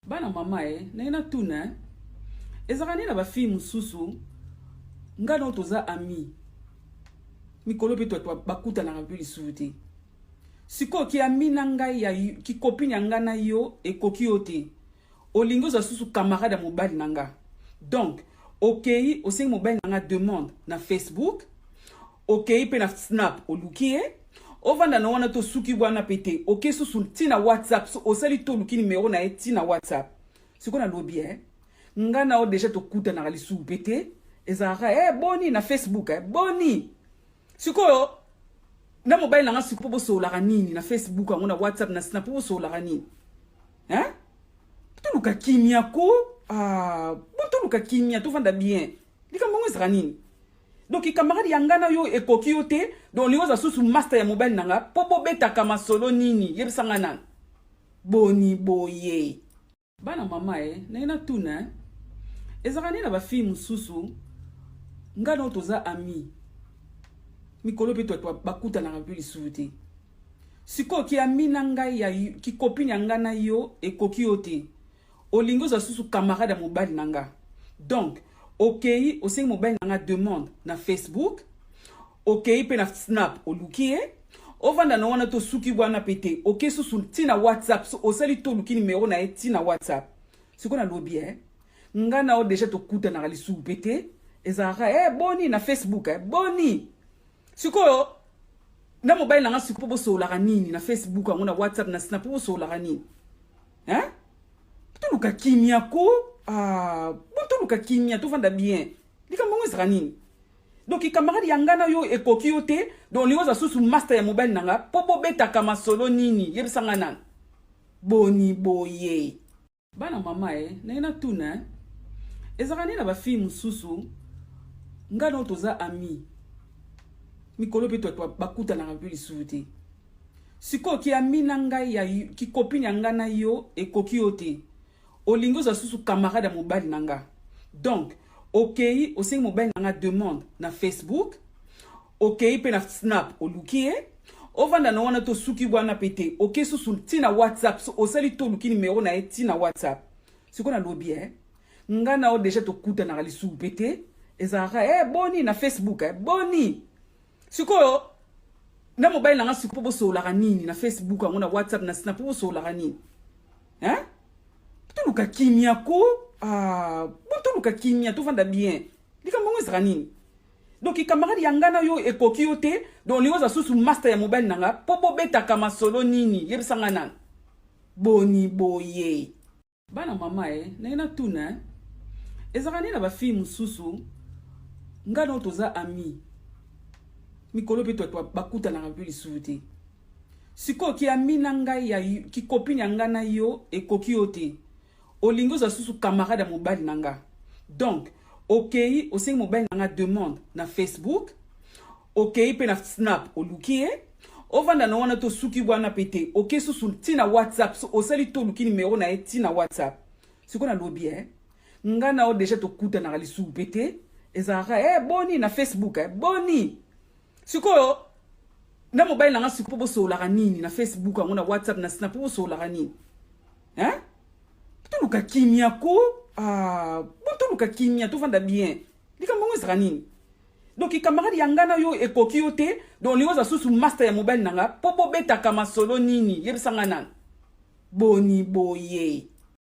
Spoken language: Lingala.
Bana mama na tuna ezakani na ba fille mususu ngano toza ami mikolo pe to bakuta na rapeli suite siko ki ami na ngai ya ki copine nga na yo ekoki ote olingo za susu camarade mobile nanga donc okay osengi mobile nanga demande na Facebook okay pe na Snap olukie ovanda na wana to suki bwana pete okay susu tina WhatsApp so osali to luki numéro na tina WhatsApp siko na lobby nga na o déjà to kuta na lisu pete ezara boni na Facebook boni siko na mobile nanga siko bo so la nini na Facebook ngona WhatsApp na Snap bo so la nini to luka kimia ko to luka kimia to vanda bien dika mongo ezara nini. Donc i camarade yangana yo ekoki yo te donc liwa za susu master ya mobile nanga popo beta kama solo nini yebisanga nan boni boye bana mama na tuna ezakani na ba fille mususu ngano toza ami mikolo pe to bakuta na rapeli suite siko ki ami na ngai ya ki copine nga na yo ekoki yo te olingo za susu camarade mobile nanga donc okay osengi mobile nanga demande na Facebook okay pe na Snap olukie ovanda na wana to suki bwana pete okay susu tina WhatsApp so osali to luki numéro na tina WhatsApp siko na lobby nga na o déjà to kuta na lisu pete ezara boni na Facebook boni siko na mobile nanga siko bo so la nini na Facebook ngona WhatsApp na Snap bo so la nini to luka kimia ko to luka kimia to vanda bien dika mongo ezara nini. Donc i camarade yangana yo ekoki yo te donc liwa za susu master ya mobile nanga popo beta kama solo nini yebisanga nan boni boye bana mama na tuna ezakani na ba fille mususu ngano toza ami mikolo pe to bakuta na rapeli suite siko ki ami na ngai ya ki copine nga na yo ekoki yo te olingo za susu camarade mobile nanga donc okay osengi mobile nanga demande na Facebook okay pe na Snap olukie ovanda na wana to suki bwana pete okay susu tina WhatsApp so osali to luki numéro na tina WhatsApp siko na lobby nga na o déjà to kuta na lisu pete ezara boni na Facebook boni siko na mobile nanga siko bo so la nini na Facebook ngona WhatsApp na Snap bo so la nini to luka kimia ko to luka kimia to vanda bien dika mongo ezara nini. Donc i camarade yangana yo ekoki yo te donc liwa za susu master ya mobile nanga popo beta kama solo nini yebisanga nan boni boye bana mama na tuna ezakani na ba fille mususu ngano toza ami mikolo pe to bakuta na rapeli suite siko ki ami na ngai ya ki copine nga na yo ekoki yo te olingo za susu camarade mobile nanga donc okay osengi mobile nanga demande na Facebook okay pe na Snap olukie ovanda na wana to suki bwana pete okay susu tina WhatsApp so osali to luki numéro na tina WhatsApp siko na lobby nga na o déjà to kuta na lisu pete ezara boni na Facebook boni siko na mobile nanga siko bo so la nini na Facebook ngona WhatsApp na Snap bo so la nini to luka kimia ko to luka kimia to vanda bien dika mongo ezara nini. Donc i camarade yangana yo ekoki yo te donc liwa za susu master ya mobile nanga popo beta kama solo nini yebisanga nan boni boye